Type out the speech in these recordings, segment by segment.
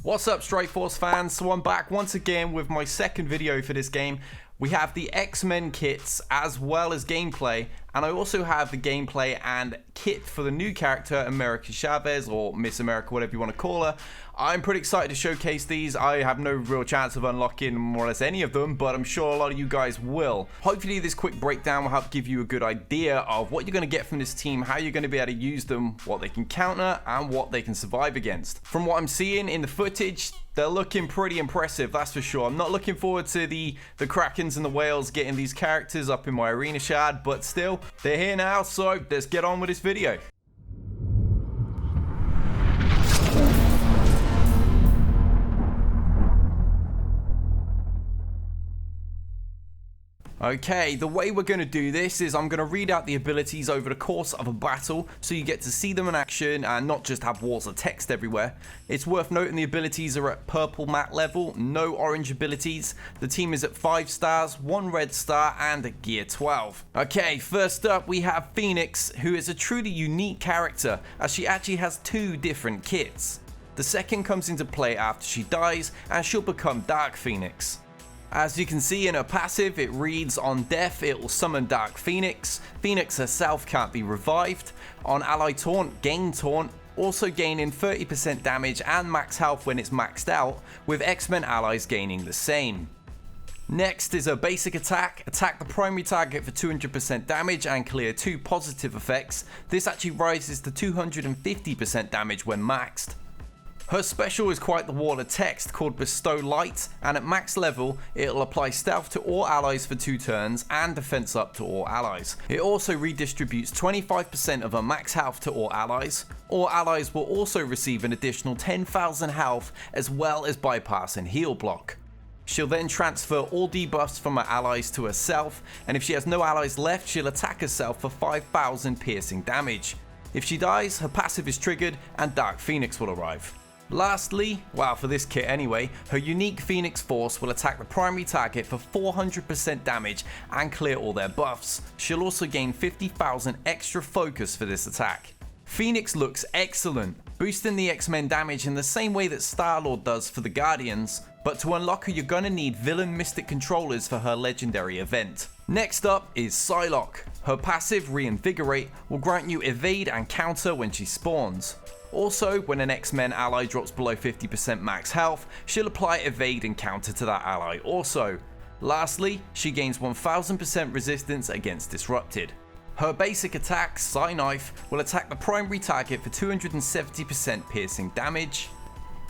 What's up, Strikeforce fans? So I'm back once again with my second video for this game. We have the X-Men kits as well as gameplay, and I also have the gameplay and kit for the new character America Chavez, or Miss America, whatever you want to call her. I'm pretty excited to showcase these. I have no real chance of unlocking more or less any of them, but I'm sure a lot of you guys will. Hopefully this quick breakdown will help give you a good idea of what you're going to get from this team, how you're going to be able to use them, what they can counter, and what they can survive against. From what I'm seeing in the footage, they're looking pretty impressive, that's for sure. I'm not looking forward to the Krakens and the Whales getting these characters up in my arena shard, but still, they're here now, so let's get on with this video. Okay, the way we're going to do this is I'm going to read out the abilities over the course of a battle so you get to see them in action and not just have walls of text everywhere. It's worth noting the abilities are at purple mat level, no orange abilities. The team is at 5 stars, 1 red star and a gear 12. Okay, first up we have Phoenix, who is a truly unique character as she actually has 2 different kits. The second comes into play after she dies and she'll become Dark Phoenix. As you can see in her passive, it reads, on death it will summon Dark Phoenix. Phoenix herself can't be revived. On ally taunt, gain taunt, also gaining 30% damage and max health when it's maxed out, with X-Men allies gaining the same. Next is her basic attack. Attack the primary target for 200% damage and clear 2 positive effects. This actually rises to 250% damage when maxed. Her special is quite the wall of text called Bestow Light, and at max level it'll apply stealth to all allies for 2 turns and defense up to all allies. It also redistributes 25% of her max health to all allies. All allies will also receive an additional 10,000 health as well as bypass and heal block. She'll then transfer all debuffs from her allies to herself, and if she has no allies left she'll attack herself for 5,000 piercing damage. If she dies, her passive is triggered and Dark Phoenix will arrive. Lastly, well for this kit anyway, her unique Phoenix Force will attack the primary target for 400% damage and clear all their buffs. She'll also gain 50,000 extra focus for this attack. Phoenix looks excellent, boosting the X-Men damage in the same way that Star-Lord does for the Guardians, but to unlock her you're gonna need Villain Mystic controllers for her legendary event. Next up is Psylocke. Her passive, Reinvigorate, will grant you evade and counter when she spawns. Also, when an X-Men ally drops below 50% max health, she'll apply evade and counter to that ally also. Lastly, she gains 1000% resistance against disrupted. Her basic attack, Psy Knife, will attack the primary target for 270% piercing damage.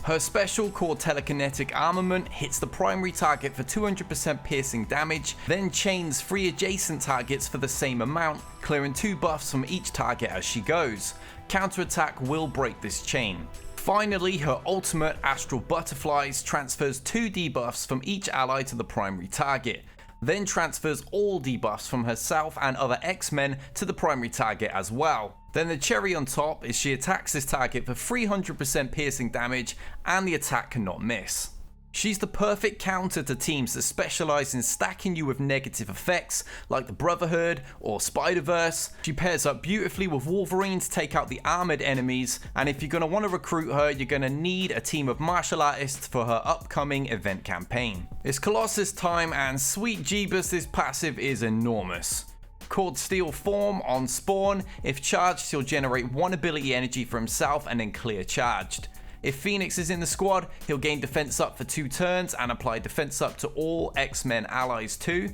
Her special, called Telekinetic Armament, hits the primary target for 200% piercing damage, then chains 3 adjacent targets for the same amount, clearing 2 buffs from each target as she goes. Counterattack will break this chain. Finally, her ultimate, Astral Butterflies, transfers 2 debuffs from each ally to the primary target, then transfers all debuffs from herself and other X-Men to the primary target as well. Then the cherry on top is she attacks this target for 300% piercing damage and the attack cannot miss. She's the perfect counter to teams that specialize in stacking you with negative effects like the Brotherhood or Spider-Verse. She pairs up beautifully with Wolverine to take out the armored enemies, and if you're going to want to recruit her you're going to need a team of martial artists for her upcoming event campaign. It's Colossus time and sweet Jeebus, this passive is enormous. Called Steel Form, on spawn, if charged he'll generate 1 ability energy for himself and then clear charged. If Phoenix is in the squad, he'll gain defense up for 2 turns and apply defense up to all X-Men allies too.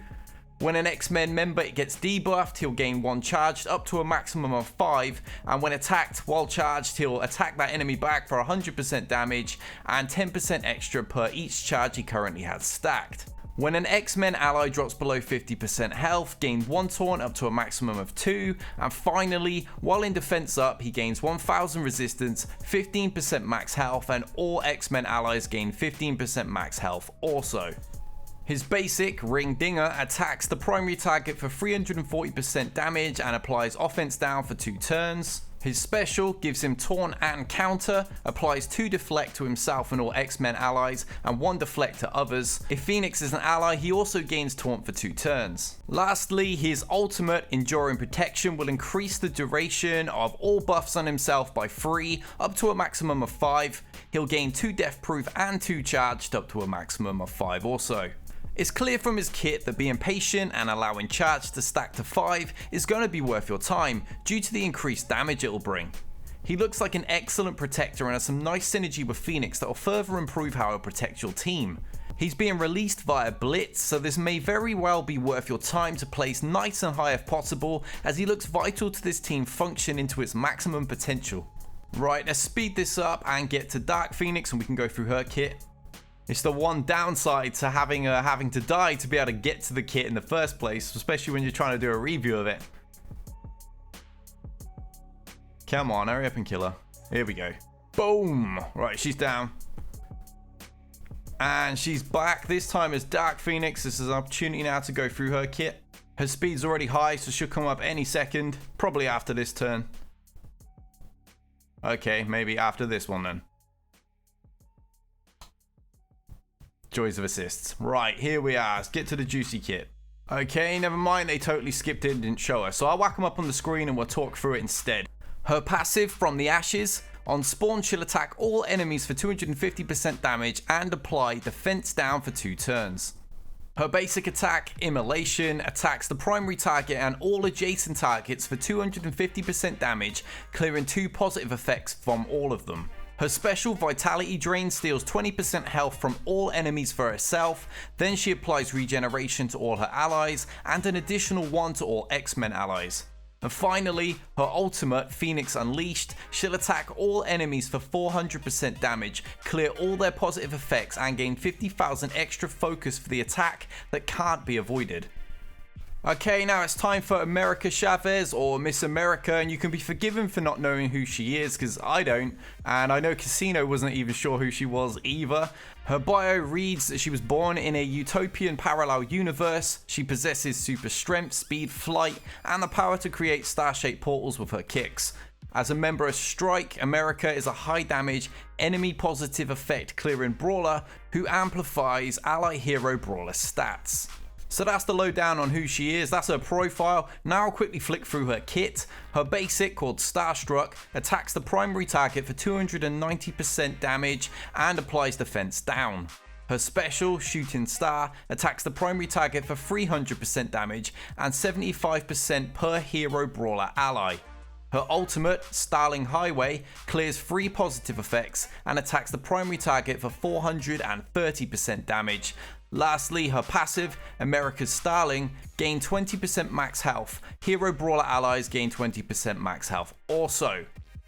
When an X-Men member gets debuffed, he'll gain 1 charged up to a maximum of 5, and when attacked while charged, he'll attack that enemy back for 100% damage and 10% extra per each charge he currently has stacked. When an X-Men ally drops below 50% health, gain 1 taunt up to a maximum of 2, and finally, while in defense up, he gains 1000 resistance, 15% max health, and all X-Men allies gain 15% max health also. His basic, Ring Dinger, attacks the primary target for 340% damage and applies offense down for 2 turns. His special gives him taunt and counter, applies 2 deflect to himself and all X-Men allies, and 1 deflect to others. If Phoenix is an ally, he also gains taunt for 2 turns. Lastly, his ultimate, Enduring Protection, will increase the duration of all buffs on himself by 3, up to a maximum of 5. He'll gain 2 death proof and 2 charged, up to a maximum of 5 also. It's clear from his kit that being patient and allowing charge to stack to 5 is going to be worth your time due to the increased damage it'll bring. He looks like an excellent protector and has some nice synergy with Phoenix that will further improve how he'll protect your team. He's being released via Blitz, so this may very well be worth your time to place nice and high if possible, as he looks vital to this team function into its maximum potential. Right, let's speed this up and get to Dark Phoenix and we can go through her kit. It's the one downside to having to die to be able to get to the kit in the first place, especially when you're trying to do a review of it. Come on, hurry up and kill her. Here we go. Boom! Right, she's down. And she's back, this time as Dark Phoenix. This is an opportunity now to go through her kit. Her speed's already high, so she'll come up any second, probably after this turn. Okay, maybe after this one then. Joys of assists. Right, here we are. Let's get to the juicy kit. Okay, never mind. They totally skipped it and didn't show us. So I'll whack them up on the screen and we'll talk through it instead. Her passive, From the Ashes. On spawn, she'll attack all enemies for 250% damage and apply defense down for 2 turns. Her basic attack, Immolation, attacks the primary target and all adjacent targets for 250% damage, clearing 2 positive effects from all of them. Her special, Vitality Drain, steals 20% health from all enemies for herself, then she applies regeneration to all her allies, and an additional 1 to all X-Men allies. And finally, her ultimate, Phoenix Unleashed, she'll attack all enemies for 400% damage, clear all their positive effects, and gain 50,000 extra focus for the attack that can't be avoided. Okay, now it's time for America Chavez, or Miss America, and you can be forgiven for not knowing who she is, because I don't, and I know Casino wasn't even sure who she was either. Her bio reads that she was born in a utopian parallel universe. She possesses super strength, speed, flight, and the power to create star-shaped portals with her kicks. As a member of Strike, America is a high damage, enemy positive effect clearing brawler who amplifies ally hero brawler stats. So that's the lowdown on who she is, that's her profile. Now I'll quickly flick through her kit. Her basic, called Starstruck, attacks the primary target for 290% damage and applies defense down. Her special, Shooting Star, attacks the primary target for 300% damage and 75% per hero brawler ally. Her ultimate, Starling Highway, clears 3 positive effects and attacks the primary target for 430% damage. Lastly, her passive, America's Starling, gain 20% max health. Hero brawler allies gain 20% max health also.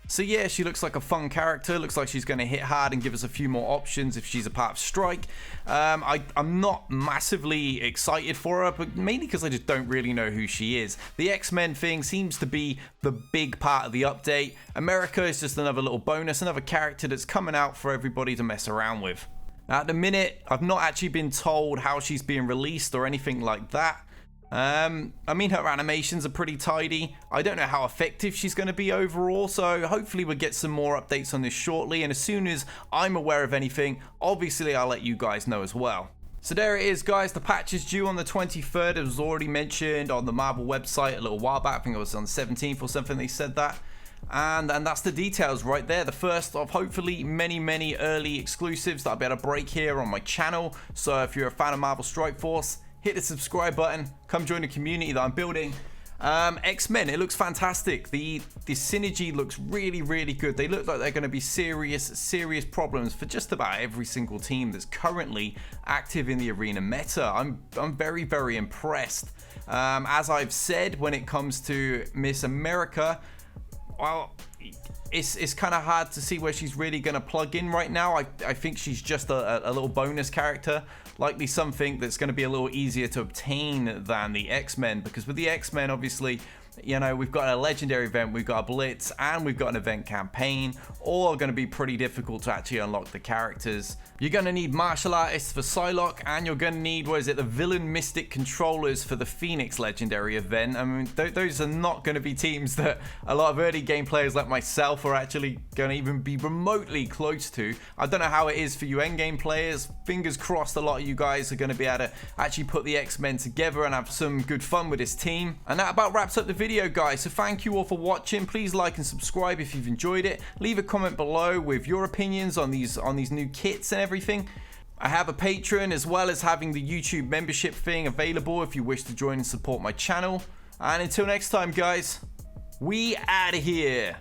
So yeah, she looks like a fun character. Looks like she's going to hit hard and give us a few more options if she's a part of Strike. I'm not massively excited for her, but mainly because I just don't really know who she is. The X-Men thing seems to be the big part of the update. America is just another little bonus, another character that's coming out for everybody to mess around with. At the minute, I've not actually been told how she's being released or anything like that. I mean, her animations are pretty tidy. I don't know how effective she's going to be overall, so hopefully we'll get some more updates on this shortly, and as soon as I'm aware of anything, obviously I'll let you guys know as well. So there it is, guys. The patch is due on the 23rd. It was already mentioned on the Marvel website a little while back. I think it was on the 17th or something they said that. And that's the details right there. The first of hopefully many early exclusives that I'll be able to break here on my channel. So if you're a fan of Marvel Strikeforce, hit the subscribe button. Come join the community that I'm building. X-Men, it looks fantastic. The synergy looks really good. They look like they're going to be serious problems for just about every single team that's currently active in the arena meta. I'm very impressed. As I've said, when it comes to Miss America, well, it's kind of hard to see where she's really going to plug in right now. I think she's just a little bonus character, likely something that's going to be a little easier to obtain than the X-Men, because with the X-Men, obviously, You know, we've got a legendary event, we've got a blitz, and we've got an event campaign. All are going to be pretty difficult to actually unlock the characters. You're going to need martial artists for Psylocke, and you're going to need, what is it, the villain mystic controllers for the Phoenix legendary event. I mean, those are not going to be teams that a lot of early game players like myself are actually going to even be remotely close to. I don't know how it is for you endgame players. Fingers crossed a lot of you guys are going to be able to actually put the X-Men together and have some good fun with this team. And that about wraps up the video, guys. So thank you all for watching. Please like and subscribe if you've enjoyed it. Leave a comment below with your opinions on these new kits and everything. I have a Patreon as well as having the YouTube membership thing available if you wish to join and support my channel. And until next time, guys, we out of here.